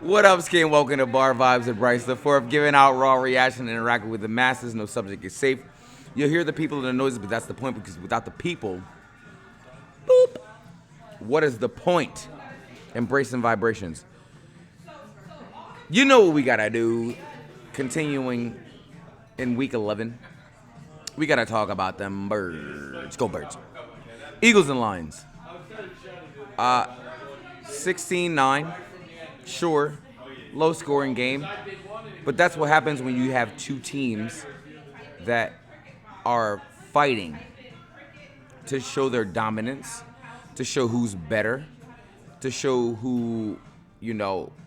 What up, Skin? Welcome to Bar Vibes with Bryce the Fourth, giving out raw reaction and interacting with the masses. No subject is safe. You'll hear the people and the noises, but that's the point, because without the people, boop. What is the point? Embracing vibrations. You know what we gotta do. Continuing in week 11, we gotta talk about them birds. Go Birds. Eagles and Lions. 16-9. Sure, low scoring game, but that's what happens when you have two teams that are fighting to show their dominance, to show who's better, to show who,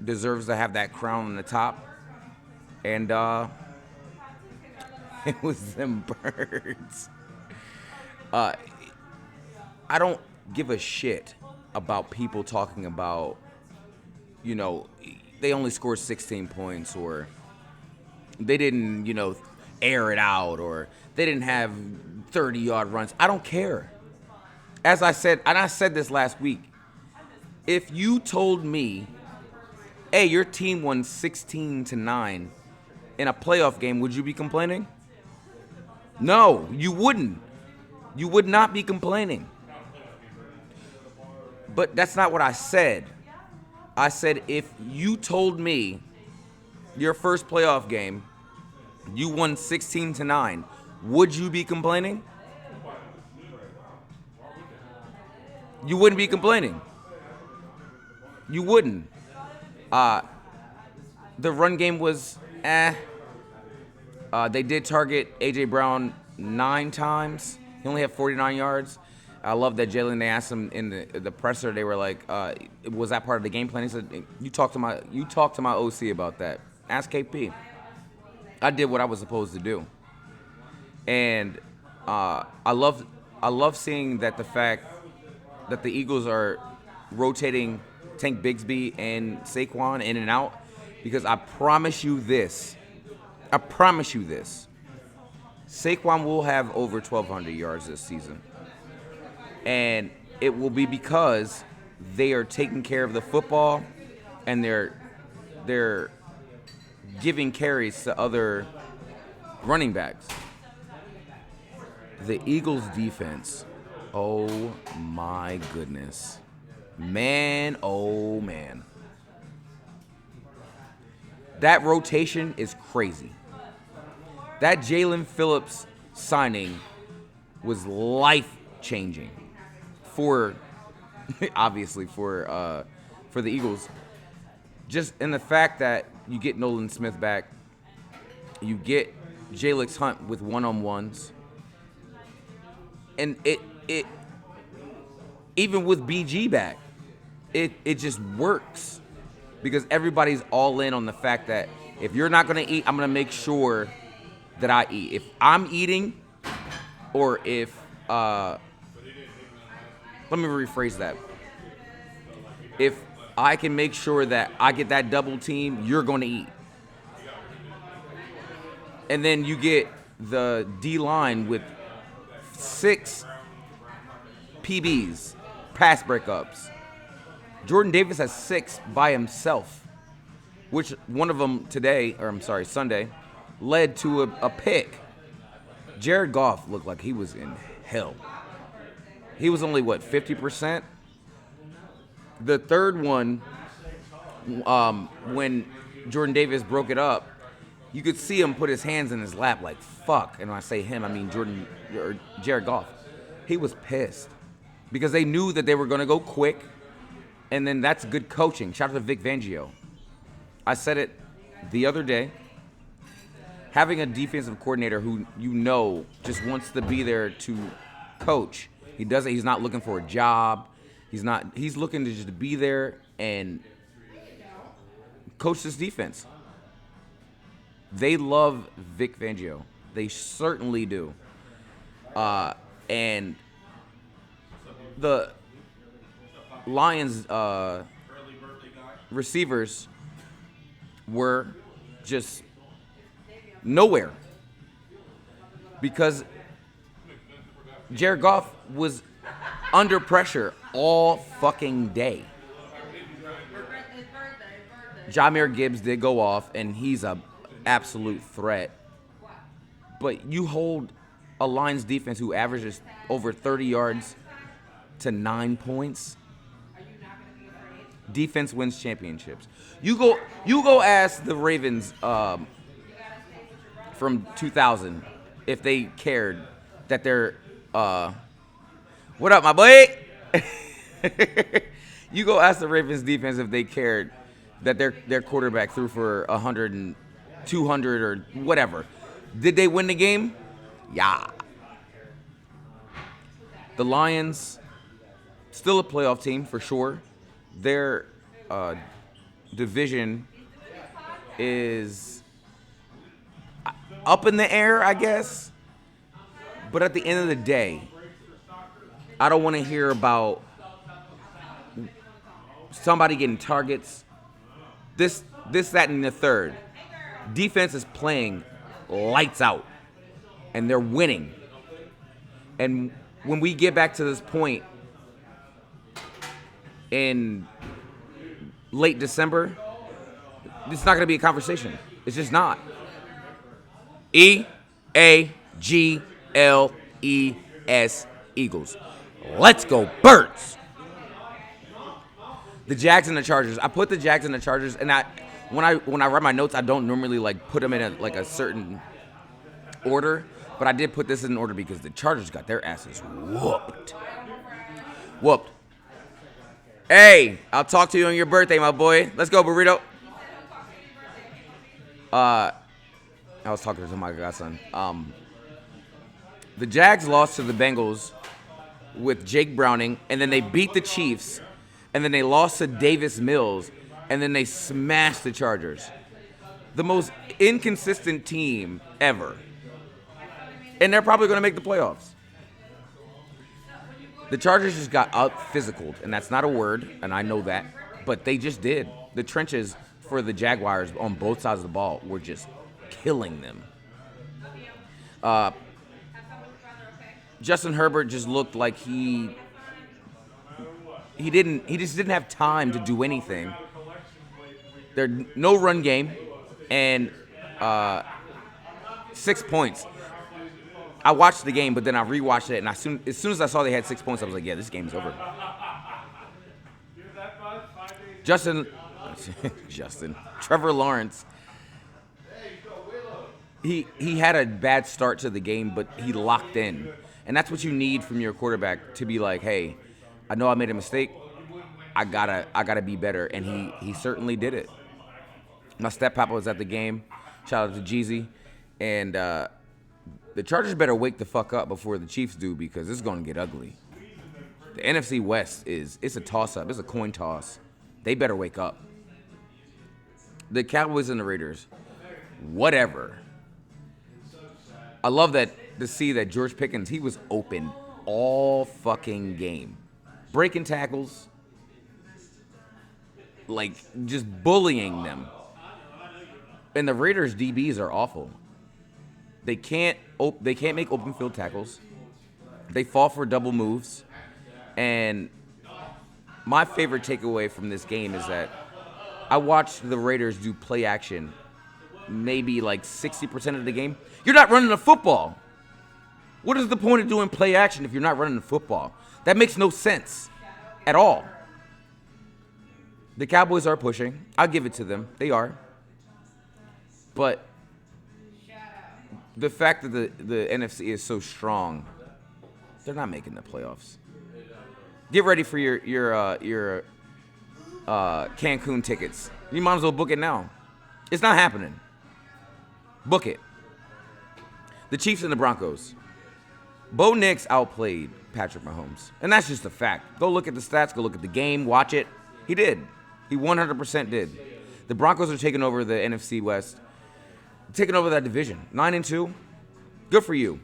deserves to have that crown on the top. And it was them birds. I don't give a shit about people talking about, they only scored 16 points, or they didn't, air it out, or they didn't have 30-yard runs. I don't care. As I said, and I said this last week, if you told me, hey, your team won 16-9 in a playoff game, would you be complaining? No, you wouldn't. You would not be complaining. But that's not what I said. I said, if you told me your first playoff game, you won 16-9, would you be complaining? You wouldn't be complaining. You wouldn't. The run game was They did target A.J. Brown 9 times. He only had 49 yards. I love that Jalen, they asked him in the presser, they were like, was that part of the game plan? He said, you talk to my OC about that. Ask KP. I did what I was supposed to do. And I love seeing that the fact that the Eagles are rotating Tank Bigsby and Saquon in and out, because I promise you this, Saquon will have over 1,200 yards this season. And it will be because they are taking care of the football, and they're giving carries to other running backs. The Eagles defense, oh my goodness. Man, oh man. That rotation is crazy. That Jalen Phillips signing was life-changing. Obviously for the Eagles, just in the fact that you get Nolan Smith back, you get Jalix Hunt with one-on-ones, and it even with BG back, it just works, because everybody's all in on the fact that if you're not gonna eat, I'm gonna make sure that I eat. If I'm eating, or if let me rephrase that. If I can make sure that I get that double team, you're going to eat. And then you get the D-line with 6 PBs, pass breakups. Jordan Davis has 6 by himself, which one of them Sunday, led to a pick. Jared Goff looked like he was in hell. He was only, 50%? The third one, when Jordan Davis broke it up, you could see him put his hands in his lap like, fuck. And when I say him, I mean Jared Goff. He was pissed, because they knew that they were going to go quick, and then that's good coaching. Shout out to Vic Fangio. I said it the other day. Having a defensive coordinator who just wants to be there to coach. He's not looking for a job. He's looking to just be there and coach this defense. They love Vic Fangio. They certainly do. And the Lions receivers were just nowhere, because Jared Goff was under pressure all fucking day. Jahmyr Gibbs did go off, and he's a absolute threat. But you hold a Lions defense who averages over 30 yards to 9 points. Defense wins championships. You go ask the Ravens from 2000 if they cared that they're what up, my boy? You go ask the Ravens defense if they cared that their quarterback threw for 100 and 200 or whatever. Did they win the game? Yeah. The Lions, still a playoff team for sure. Their division is up in the air, I guess. But at the end of the day, I don't want to hear about somebody getting targets. This, that, and the third. Defense is playing lights out, and they're winning. And when we get back to this point in late December, it's not going to be a conversation. It's just not. E-A-G-L-E-S, Eagles. Let's go, Birds. The Jags and the Chargers. I put the Jags and the Chargers, and when I write my notes, I don't normally put them in a certain order, but I did put this in order because the Chargers got their asses whooped. Hey, I'll talk to you on your birthday, my boy. Let's go, Burrito. I was talking to my godson. The Jags lost to the Bengals with Jake Browning, and then they beat the Chiefs, and then they lost to Davis Mills, and then they smashed the Chargers. The most inconsistent team ever. And they're probably going to make the playoffs. The Chargers just got out-physicaled, and that's not a word, and I know that, but they just did. The trenches for the Jaguars on both sides of the ball were just killing them. Justin Herbert just looked like he just didn't have time to do anything. There's no run game, and 6 points. I watched the game, but then I rewatched it, and as soon as I saw they had 6 points, I was like, yeah, this game's over. Trevor Lawrence, he had a bad start to the game, but he locked in. And that's what you need from your quarterback, to be like, hey, I know I made a mistake. I gotta be better, and he certainly did it. My steppapa was at the game. Shout out to Jeezy. And the Chargers better wake the fuck up before the Chiefs do, because it's going to get ugly. The NFC West it's a toss-up. It's a coin toss. They better wake up. The Cowboys and the Raiders, whatever. I love to see that George Pickens, he was open all fucking game. Breaking tackles, just bullying them. And the Raiders' DBs are awful. They can't make open field tackles. They fall for double moves. And my favorite takeaway from this game is that I watched the Raiders do play action maybe 60% of the game. You're not running the football. What is the point of doing play action if you're not running the football? That makes no sense at all. The Cowboys are pushing. I'll give it to them. They are. But the fact that the NFC is so strong, they're not making the playoffs. Get ready for your Cancun tickets. You might as well book it now. It's not happening. Book it. The Chiefs and the Broncos. Bo Nix outplayed Patrick Mahomes. And that's just a fact. Go look at the stats. Go look at the game. Watch it. He did. He 100% did. The Broncos are taking over the NFC West. Taking over that division. 9-2. Good for you.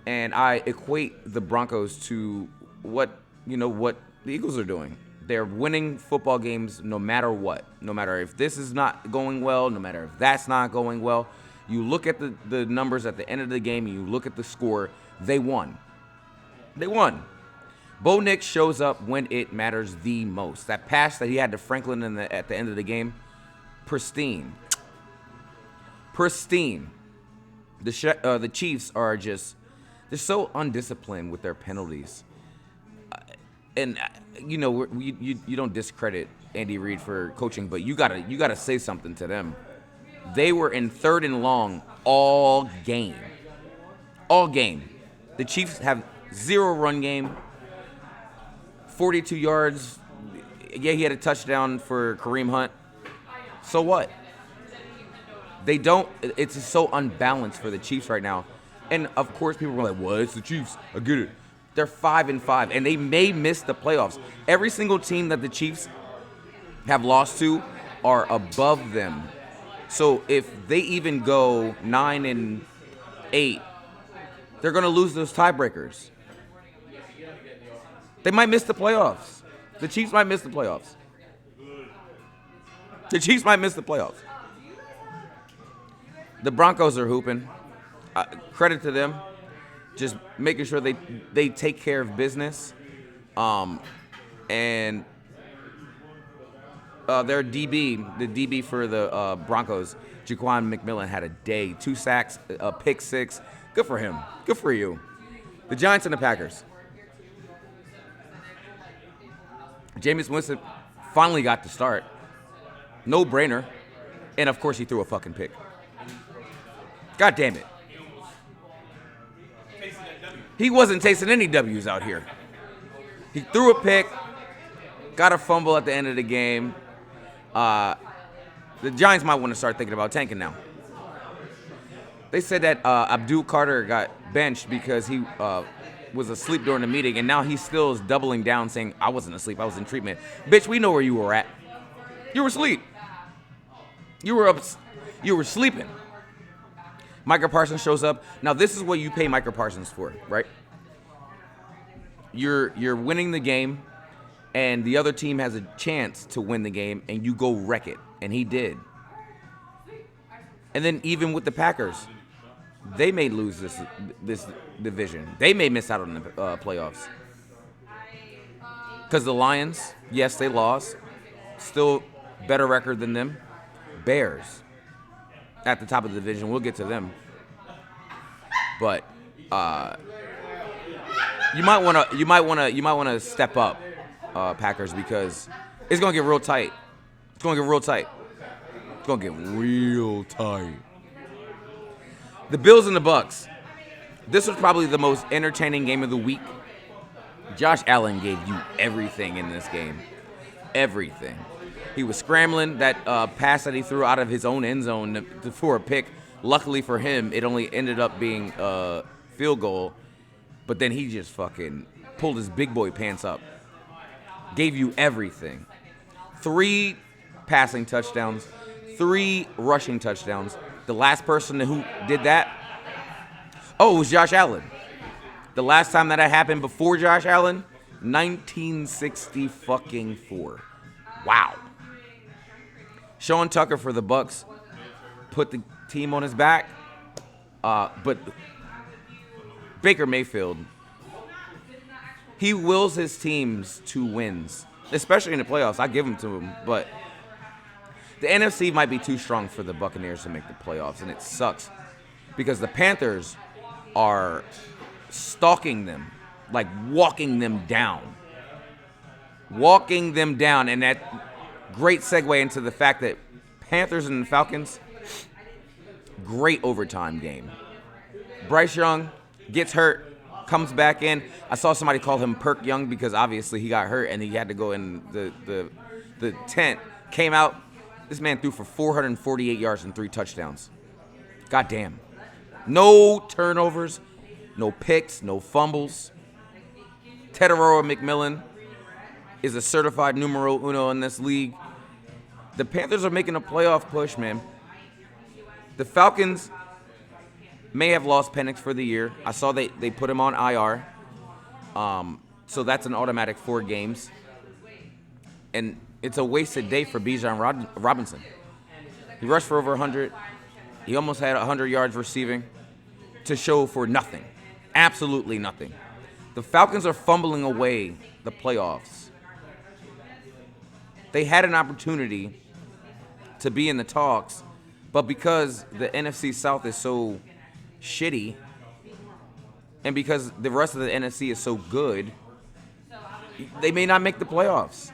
And I equate the Broncos to what the Eagles are doing. They're winning football games no matter what. No matter if this is not going well, no matter if that's not going well. You look at the numbers at the end of the game, and you look at the score, they won. They won. Bo Nix shows up when it matters the most. That pass that he had to Franklin at the end of the game, pristine. Pristine. The Chiefs are just, they're so undisciplined with their penalties. And you don't discredit Andy Reid for coaching, but you gotta say something to them. They were in 3rd and long all game. All game. The Chiefs have 0 run game, 42 yards. Yeah, he had a touchdown for Kareem Hunt. So what? They don't. It's so unbalanced for the Chiefs right now. And of course, people were like, "Well, it's the Chiefs. I get it." They're 5-5, and they may miss the playoffs. Every single team that the Chiefs have lost to are above them. So if they even go 9-8, they're going to lose those tiebreakers. They might miss the playoffs. The Chiefs might miss the playoffs. The Chiefs might miss the playoffs. The Broncos are hooping. Credit to them. Just making sure they take care of business. And their DB, the DB for the Broncos, Jaquan McMillan, had a day. 2 sacks, a pick 6. Good for him. Good for you. The Giants and the Packers. Jameis Winston finally got to start. No brainer. And of course he threw a fucking pick. God damn it. He wasn't tasting any W's out here. He threw a pick, got a fumble at the end of the game. The Giants might want to start thinking about tanking now. They said that Abdul Carter got benched because he was asleep during the meeting, and now he still is doubling down saying, I wasn't asleep, I was in treatment. Bitch, we know where you were at. You were asleep. You were sleeping. Micah Parsons shows up. Now, this is what you pay Micah Parsons for, right? You're winning the game, and the other team has a chance to win the game, and you go wreck it. And he did. And then even with the Packers, they may lose this division. They may miss out on the playoffs. Because the Lions, yes, they lost. Still better record than them. Bears at the top of the division. We'll get to them. But you might want to step up, Packers, because it's gonna get real tight. It's gonna get real tight. It's gonna get real tight. The Bills and the Bucks. This was probably the most entertaining game of the week. Josh Allen gave you everything in this game. Everything. He was scrambling. That pass that he threw out of his own end zone for a pick. Luckily for him, it only ended up being a field goal. But then he just fucking pulled his big boy pants up. Gave you everything. 3 passing touchdowns. 3 rushing touchdowns. The last person who did that, it was Josh Allen. The last time that happened before Josh Allen, 1964. Wow. Sean Tucker for the Bucks put the team on his back. But Baker Mayfield, he wills his teams to wins, especially in the playoffs. I give them to him, but the NFC might be too strong for the Buccaneers to make the playoffs, and it sucks because the Panthers are stalking them, like walking them down. Walking them down, and that great segue into the fact that Panthers and Falcons, great overtime game. Bryce Young gets hurt, comes back in. I saw somebody call him Perk Young because obviously he got hurt and he had to go in the tent. Came out. This man threw for 448 yards and 3 touchdowns. God damn. No turnovers, no picks, no fumbles. Teteroa McMillan is a certified numero uno in this league. The Panthers are making a playoff push, man. The Falcons may have lost Penix for the year. I saw they put him on IR. So that's an automatic 4 games. And it's a wasted day for Bijan Robinson. He rushed for over 100. He almost had 100 yards receiving to show for nothing. Absolutely nothing. The Falcons are fumbling away the playoffs. They had an opportunity to be in the talks, but because the NFC South is so shitty, and because the rest of the NFC is so good, they may not make the playoffs.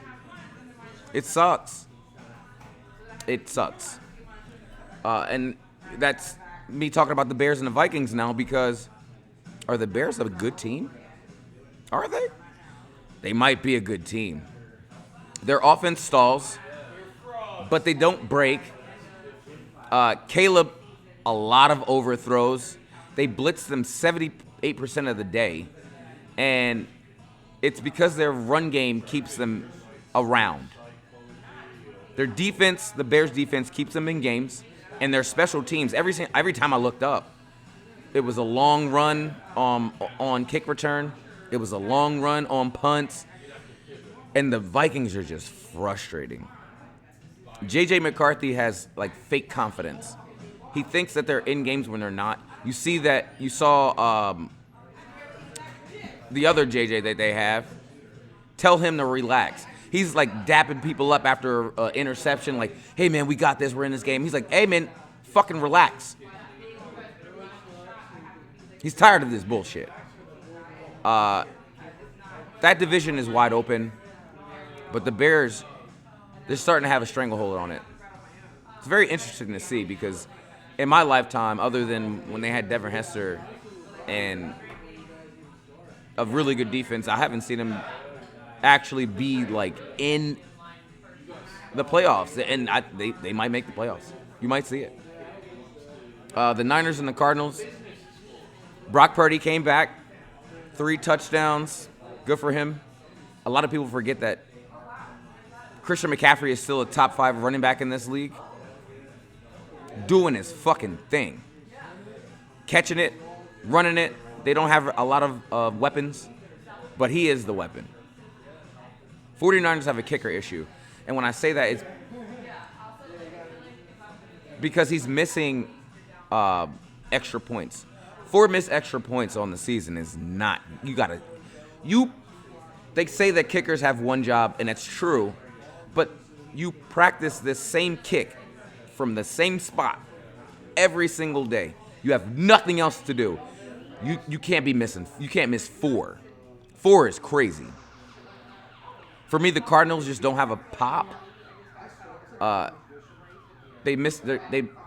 It sucks. It sucks. And that's me talking about the Bears and the Vikings now, because are the Bears a good team? Are they? They might be a good team. Their offense stalls, but they don't break. Caleb, a lot of overthrows. They blitz them 78% of the day. And it's because their run game keeps them around. Their defense, the Bears' defense, keeps them in games. And their special teams, every time I looked up, it was a long run on kick return. It was a long run on punts. And the Vikings are just frustrating. J.J. McCarthy has, like, fake confidence. He thinks that they're in games when they're not. You saw the other J.J. that they have. Tell him to relax. He's, like, dapping people up after an interception, like, hey, man, we got this. We're in this game. He's like, hey, man, fucking relax. He's tired of this bullshit. That division is wide open, but the Bears, they're starting to have a stranglehold on it. It's very interesting to see, because in my lifetime, other than when they had Devin Hester and a really good defense, I haven't seen them actually be, like, in the playoffs. And they might make the playoffs. You might see it. The Niners and the Cardinals. Brock Purdy came back. 3 touchdowns. Good for him. A lot of people forget that Christian McCaffrey is still a top 5 running back in this league. Doing his fucking thing. Catching it, running it. They don't have a lot of weapons, but he is the weapon. 49ers have a kicker issue. And when I say that, it's because he's missing extra points. 4 missed extra points on the season is not. They say that kickers have one job, and that's true, but you practice this same kick from the same spot every single day. You have nothing else to do. You can't be missing. You can't miss 4. 4 is crazy. For me, the Cardinals just don't have a pop.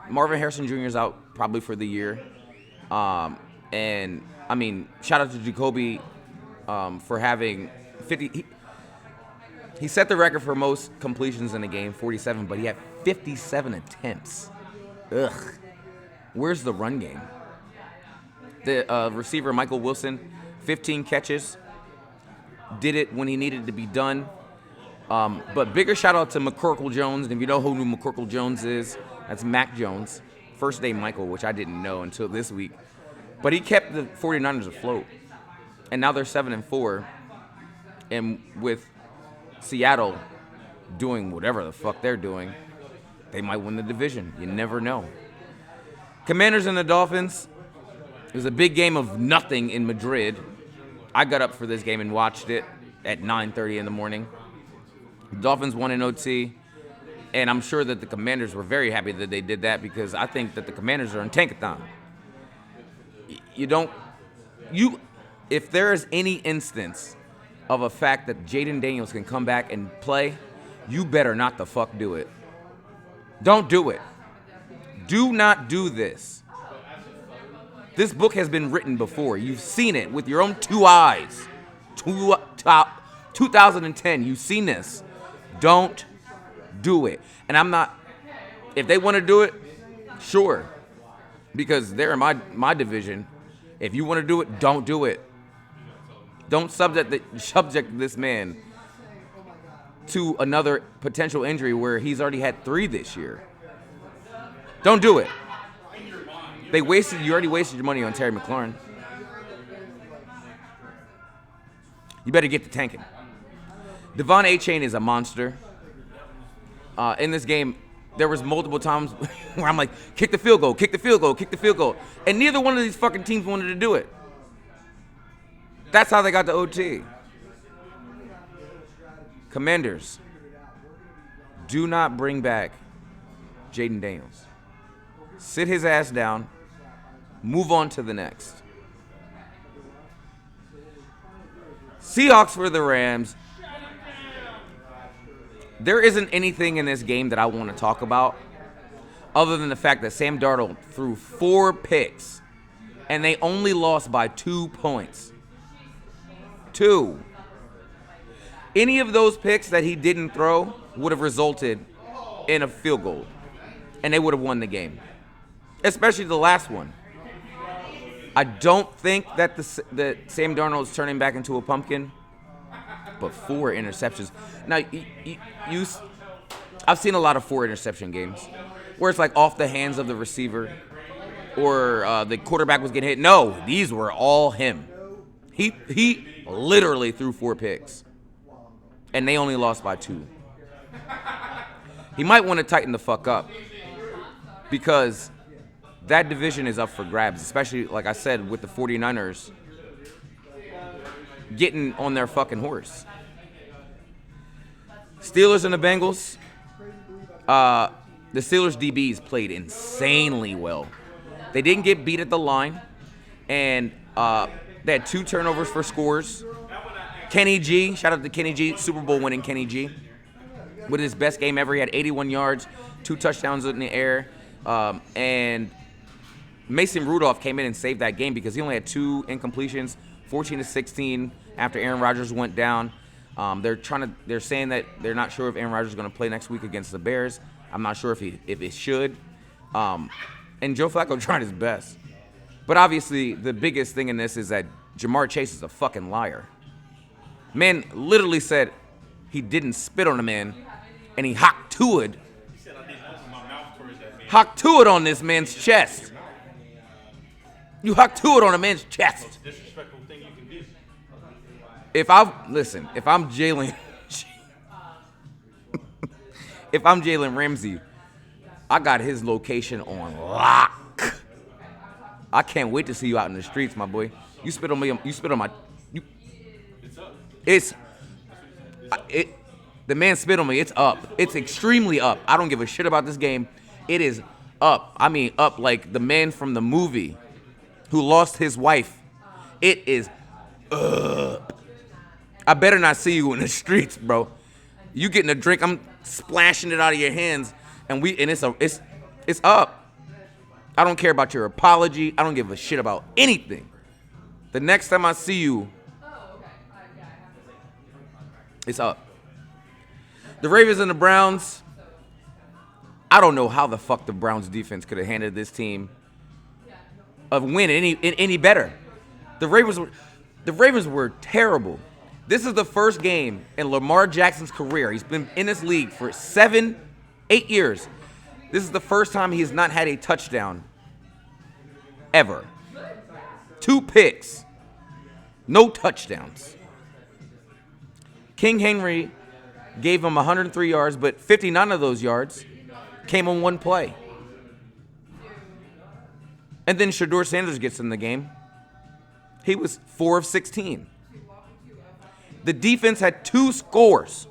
Marvin Harrison Jr. is out probably for the year. And I mean, shout out to Jacoby for having 50. He set the record for most completions in a game, 47, but he had 57 attempts. Ugh. Where's the run game? The receiver, Michael Wilson, 15 catches. Did it when he needed to be done. But bigger shout out to McCorkle Jones. And if you know who McCorkle Jones is, that's Mac Jones. First name Michael, which I didn't know until this week. But he kept the 49ers afloat. And now they're 7-4. And with Seattle doing whatever the fuck they're doing, they might win the division. You never know. Commanders and the Dolphins. It was a big game of nothing in Madrid. I got up for this game and watched it at 9:30 in the morning. The Dolphins won in OT. And I'm sure that the Commanders were very happy that they did that, because I think that the Commanders are in tankathon. If there is any instance of a fact that Jaden Daniels can come back and play, you better not the fuck do it. Don't do it. Do not do this. This book has been written before. You've seen it with your own 2 eyes. 2010, you've seen this. Don't do it. And I'm not, if they want to do it, sure. Because they're in my division. If you want to do it, don't do it. Don't subject this man to another potential injury where he's already had 3 this year. Don't do it. You already wasted your money on Terry McLaurin. You better get to tanking. Devon Achane is a monster. In this game, there was multiple times where I'm like, kick the field goal, kick the field goal, kick the field goal. And neither one of these fucking teams wanted to do it. That's how they got to OT. Commanders, do not bring back Jaden Daniels. Sit his ass down. Move on to the next. Seahawks for the Rams. There isn't anything in this game that I want to talk about other than the fact that Sam Darnold threw 4 picks and they only lost by 2 points. 2. Any of those picks that he didn't throw would have resulted in a field goal, and they would have won the game, especially the last one. I don't think that that Sam Darnold is turning back into a pumpkin, but 4 interceptions. Now, I've seen a lot of 4 interception games where it's like off the hands of the receiver or the quarterback was getting hit. No, these were all him. He literally threw 4 picks, and they only lost by 2. He might want to tighten the fuck up because that division is up for grabs, especially, like I said, with the 49ers getting on their fucking horse. Steelers and the Bengals. The Steelers DBs played insanely well. They didn't get beat at the line, and they had 2 turnovers for scores. Kenny G, shout out to Kenny G, Super Bowl winning Kenny G, with his best game ever. He had 81 yards, 2 touchdowns in the air, and Mason Rudolph came in and saved that game because he only had 2 incompletions, 14-16 after Aaron Rodgers went down. They're saying that they're not sure if Aaron Rodgers is going to play next week against the Bears. I'm not sure if it should. And Joe Flacco tried his best. But obviously, the biggest thing in this is that Jamar Chase is a fucking liar. Man literally said he didn't spit on a man, and he hocked to it. Hocked to it on this man's chest. You hocked to it on a man's chest. Most disrespectful thing you can do. If I'm Jalen, if I'm Jalen Ramsey, I got his location on lock. I can't wait to see you out in the streets, my boy. You spit on me. You spit on my. It's up. The man spit on me. It's up. It's extremely up. I don't give a shit about this game. It is up. I mean, up like the man from the movie who lost his wife. It is up. I better not see you in the streets, bro. You getting a drink, I'm splashing it out of your hands, and it's up. I don't care about your apology. I don't give a shit about anything. The next time I see you, it's up. The Ravens and the Browns. I don't know how the fuck the Browns defense could have handled this team of winning any better. The Ravens were terrible. This is the first game in Lamar Jackson's career. He's been in this league for 7-8 years. This is the first time he has not had a touchdown ever. 2 picks. No touchdowns. King Henry gave him 103 yards, but 59 of those yards came on 1 play. And then Shedeur Sanders gets in the game. He was 4 of 16. The defense had 2 scores.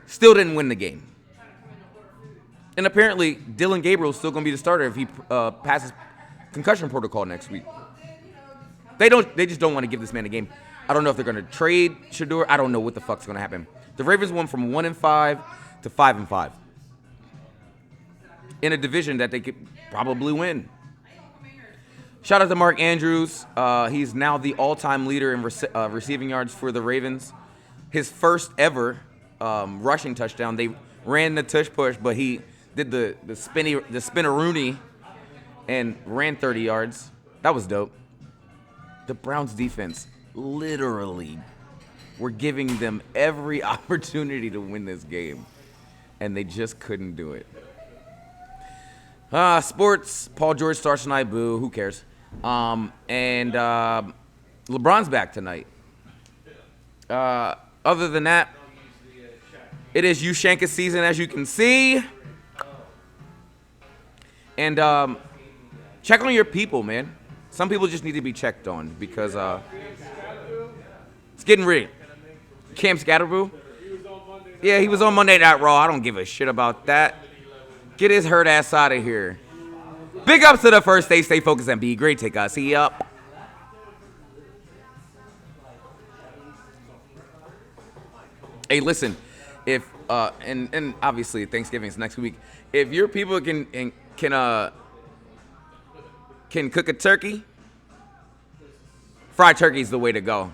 Still didn't win the game. And apparently, Dylan Gabriel is still going to be the starter if he passes concussion protocol next week. They just don't want to give this man a game. I don't know if they're going to trade Shedeur. I don't know what the fuck's going to happen. The Ravens went from 1-5 to 5-5 in a division that they could probably win. Shout out to Mark Andrews. He's now the all-time leader in receiving yards for the Ravens. His first ever rushing touchdown. They ran the tush push, but he did the spinneroonie and ran 30 yards. That was dope. The Browns defense literally were giving them every opportunity to win this game, and they just couldn't do it. Sports. Paul George starts tonight. Boo. Who cares? And LeBron's back tonight. Other than that, it is Ushanka season, as you can see. And check on your people, man. Some people just need to be checked on because it's getting real. Cam Scatterboo. Yeah, he was on Monday Night Raw. I don't give a shit about that. Get his hurt ass out of here. Big ups to the first day. Stay focused and be great. Take us. See up. Hey, listen. If and obviously Thanksgiving's next week. If your people can cook a turkey, fried turkey's the way to go.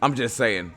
I'm just saying.